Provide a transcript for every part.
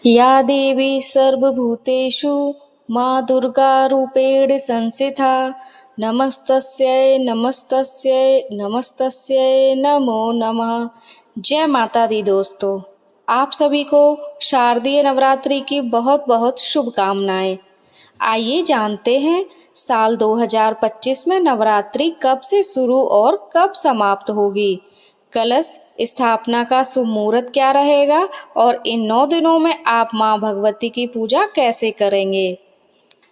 या देवी सर्वभूतेषु माँ दुर्गा रूपेण संस्थिता नमस्तस्यै नमस्तस्यै नमस्तस्यै नमो नमः। जय माता दी दोस्तों, आप सभी को शारदीय नवरात्रि की बहुत बहुत शुभकामनाएं। आइए जानते हैं साल 2025 में नवरात्रि कब से शुरू और कब समाप्त होगी। कलश स्थापना का शुभ मुहूर्त क्या रहेगा और इन 9 दिनों में आप मां भगवती की पूजा कैसे करेंगे।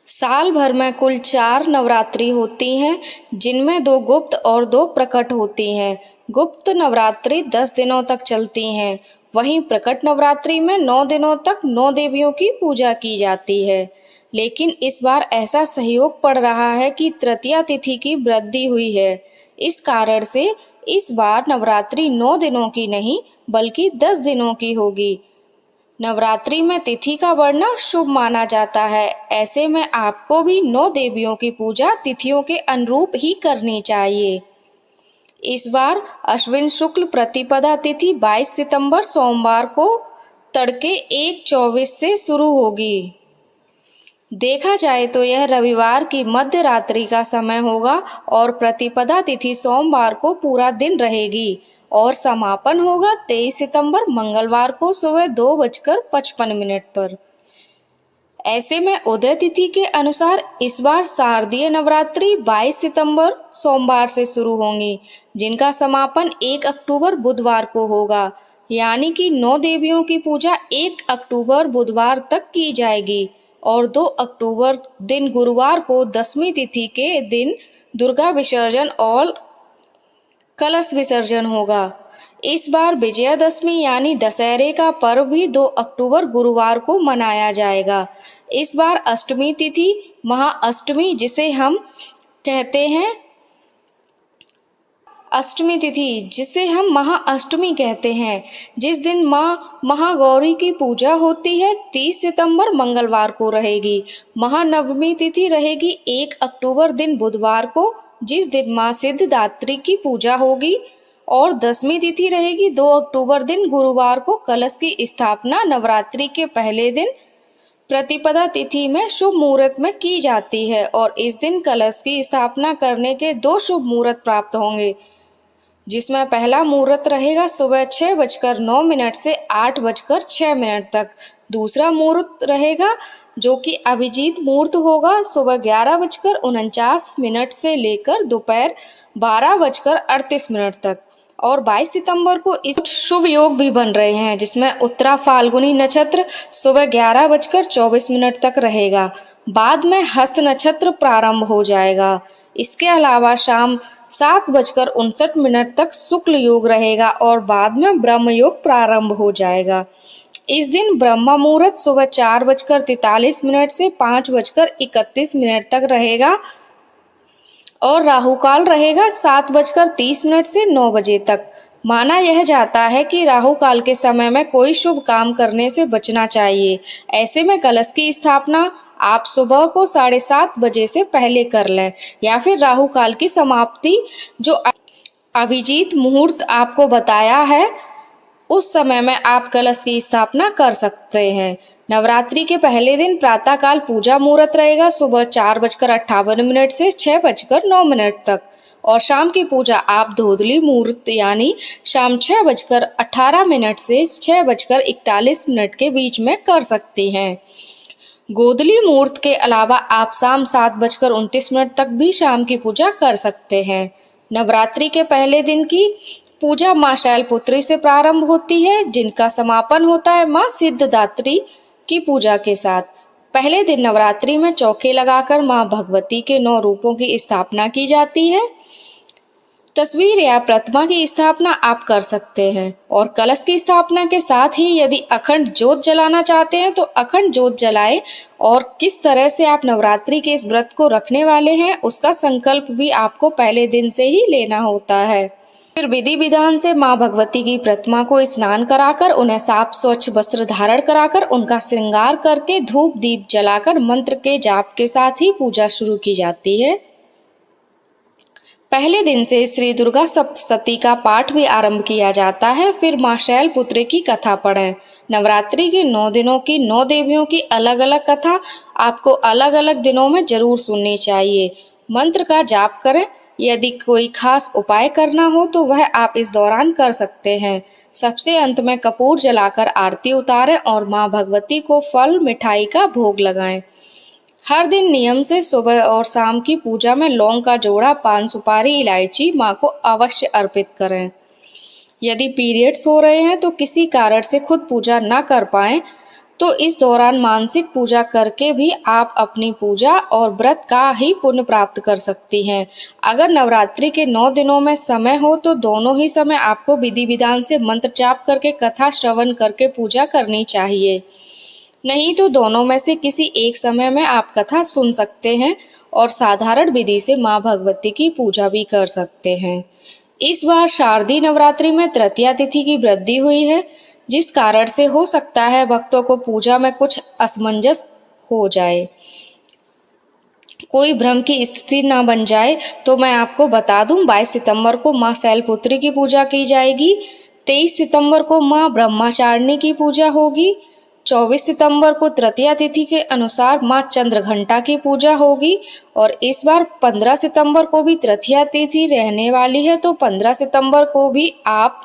साल भर में कुल 4 नवरात्रि होती हैं, जिनमें 2 गुप्त और 2 प्रकट होती हैं। गुप्त नवरात्रि 10 दिनों तक चलती हैं, वहीं प्रकट नवरात्रि में 9 दिनों तक 9 देवियों की पूजा की जाती है। लेकिन इस बार ऐसा सहयोग पड़ रहा है कि तृतीया तिथि की वृद्धि हुई है। इस कारण से इस बार नवरात्रि 9 दिनों की नहीं बल्कि 10 दिनों की होगी। नवरात्रि में तिथि का बढ़ना शुभ माना जाता है। ऐसे में आपको भी 9 देवियों की पूजा तिथियों के अनुरूप ही करनी चाहिए। इस बार अश्विन शुक्ल प्रतिपदा तिथि 22 सितंबर सोमवार को तड़के 1:24 से शुरू होगी। देखा जाए तो यह रविवार की मध्य रात्रि का समय होगा और प्रतिपदा तिथि सोमवार को पूरा दिन रहेगी और समापन होगा 23 सितंबर मंगलवार को सुबह 2:55 पर। ऐसे में उदय तिथि के अनुसार इस बार शारदीय नवरात्रि 22 सितंबर सोमवार से शुरू होंगी, जिनका समापन 1 अक्टूबर बुधवार को होगा। यानी कि 9 देवियों की पूजा 1 अक्टूबर बुधवार तक की जाएगी और 2 अक्टूबर दिन गुरुवार को 10वीं तिथि के दिन दुर्गा विसर्जन और कलश विसर्जन होगा। इस बार विजयादशमी यानी दशहरे का पर्व भी 2 अक्टूबर गुरुवार को मनाया जाएगा। इस बार अष्टमी तिथि महाअष्टमी जिसे हम महाअष्टमी कहते हैं, जिस दिन माँ महागौरी की पूजा होती है 30 सितंबर मंगलवार को रहेगी। महानवमी तिथि रहेगी 1 अक्टूबर दिन बुधवार को, जिस दिन माँ सिद्धिदात्री की पूजा होगी और 10वीं तिथि रहेगी 2 अक्टूबर दिन गुरुवार को। कलश की स्थापना नवरात्रि के पहले दिन प्रतिपदा तिथि में शुभ मुहूर्त में की जाती है और इस दिन कलश की स्थापना करने के 2 शुभ मुहूर्त प्राप्त होंगे, जिसमें पहला मुहूर्त रहेगा सुबह 6:09 से 8:06 तक। दूसरा मुहूर्त रहेगा जो कि अभिजीत मुहूर्त होगा सुबह 11:49 से लेकर दोपहर 12:38 तक। और 22 सितंबर को इस शुभ योग भी बन रहे हैं, जिसमें उत्तरा फाल्गुनी नक्षत्र सुबह 11:24 तक रहेगा। बाद में हस्त नक्षत्र प्रारंभ हो जाएगा। इसके अलावा शाम 7:59 तक शुक्ल योग रहेगा और बाद में ब्रह्म योग प्रारंभ हो जाएगा। इस दिन ब्रह्म मुहूर्त सुबह 4:43 से 5:31 तक रहेगा और राहु काल रहेगा 7:30 से 9 बजे तक। माना यह जाता है कि राहु काल के समय में कोई शुभ काम करने से बचना चाहिए। ऐसे में कलश की स्थापना आप सुबह को 7:30 बजे से पहले कर लें या फिर राहु काल की समाप्ति जो अभिजीत मुहूर्त आपको बताया है उस समय में आप कलश की स्थापना कर सकते हैं। नवरात्रि के पहले दिन प्रातःकाल पूजा मुहूर्त रहेगा सुबह 4:58 से 6:09 तक और शाम की पूजा आप धोदली मुहूर्त यानी शाम 6:18 से 6:41 के बीच में कर सकती हैं। गोधली मुहूर्त के अलावा आप शाम 7:29 तक भी शाम की पूजा कर सकते हैं। नवरात्रि के पहले दिन की पूजा माँ शैलपुत्री से प्रारंभ होती है, जिनका समापन होता है माँ सिद्धिदात्री की पूजा के साथ। पहले दिन नवरात्रि में चौके लगाकर माँ भगवती के 9 रूपों की स्थापना की जाती है। तस्वीर या प्रतिमा की स्थापना आप कर सकते हैं और कलश की स्थापना के साथ ही यदि अखंड ज्योत जलाना चाहते हैं तो अखंड ज्योत जलाएं। और किस तरह से आप नवरात्रि के इस व्रत को रखने वाले हैं उसका संकल्प भी आपको पहले दिन से ही लेना होता है। फिर विधि विधान से माँ भगवती की प्रतिमा को स्नान कराकर उन्हें साफ स्वच्छ वस्त्र धारण कराकर उनका श्रृंगार करके धूप दीप जलाकर मंत्र के जाप के साथ ही पूजा शुरू की जाती है। पहले दिन से श्री दुर्गा सप्तशती का पाठ भी आरंभ किया जाता है। फिर मां शैलपुत्री की कथा पढ़ें। नवरात्रि के 9 दिनों की 9 देवियों की अलग अलग कथा आपको अलग अलग दिनों में जरूर सुननी चाहिए। मंत्र का जाप करें। यदि कोई खास उपाय करना हो तो वह आप इस दौरान कर सकते हैं। सबसे अंत में कपूर जलाकर आरती उतारें और मां भगवती को फल मिठाई का भोग लगाएं। हर दिन नियम से सुबह और शाम की पूजा में लौंग का जोड़ा, पान, सुपारी, इलायची माँ को अवश्य अर्पित करें। यदि पीरियड्स हो रहे हैं तो किसी कारण से खुद पूजा ना कर पाएं तो इस दौरान मानसिक पूजा करके भी आप अपनी पूजा और व्रत का ही पुण्य प्राप्त कर सकती हैं। अगर नवरात्रि के 9 दिनों में समय हो तो दोनों ही समय आपको विधि विधान से मंत्र जाप करके, कथा श्रवण करके पूजा करनी चाहिए। नहीं तो दोनों में से किसी एक समय में आप कथा सुन सकते हैं और साधारण विधि से मां भगवती की पूजा भी कर सकते हैं। इस बार शारदीय नवरात्रि में तृतीया तिथि की वृद्धि हुई है, जिस कारण से हो सकता है भक्तों को पूजा में कुछ असमंजस हो जाए, कोई भ्रम की स्थिति ना बन जाए। तो मैं आपको बता दूं, 22 सितंबर को मां शैलपुत्री की पूजा की जाएगी। 23 सितंबर को मां ब्रह्मचारिणी की पूजा होगी। 24 सितंबर को तृतीया तिथि के अनुसार मां चंद्रघंटा की पूजा होगी और इस बार 15 सितंबर को भी तृतीया तिथि रहने वाली है, तो 15 सितंबर को भी आप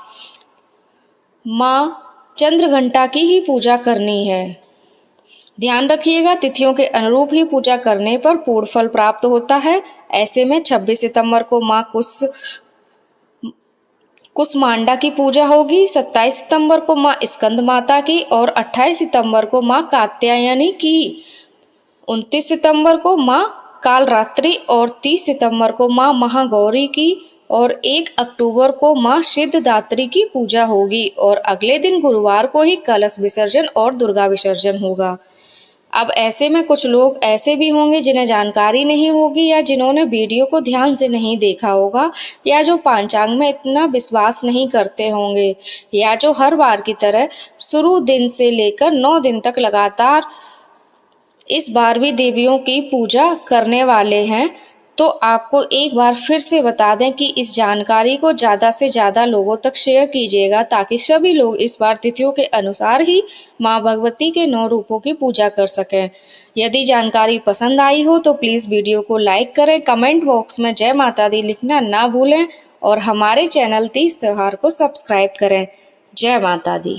मां चंद्रघंटा की ही पूजा करनी है। ध्यान रखिएगा, तिथियों के अनुरूप ही पूजा करने पर पूर्ण फल प्राप्त होता है। ऐसे में 26 सितंबर को मां कुसमांडा की पूजा होगी। 27 सितंबर को मां स्कंद माता की और 28 सितंबर को मां कात्यायनी की। 29 सितंबर को मां कालरात्रि और 30 सितंबर को मां महागौरी की और 1 अक्टूबर को मां सिद्धिदात्री की पूजा होगी और अगले दिन गुरुवार को ही कलश विसर्जन और दुर्गा विसर्जन होगा। अब ऐसे में कुछ लोग ऐसे भी होंगे जिन्हें जानकारी नहीं होगी या जिन्होंने वीडियो को ध्यान से नहीं देखा होगा या जो पंचांग में इतना विश्वास नहीं करते होंगे या जो हर बार की तरह शुरू दिन से लेकर 9 दिन तक लगातार इस बार भी देवियों की पूजा करने वाले हैं। तो आपको एक बार फिर से बता दें कि इस जानकारी को ज़्यादा से ज़्यादा लोगों तक शेयर कीजिएगा ताकि सभी लोग इस बार तिथियों के अनुसार ही मां भगवती के 9 रूपों की पूजा कर सकें। यदि जानकारी पसंद आई हो तो प्लीज़ वीडियो को लाइक करें, कमेंट बॉक्स में जय माता दी लिखना ना भूलें और हमारे चैनल तीज त्योहार को सब्सक्राइब करें। जय माता दी।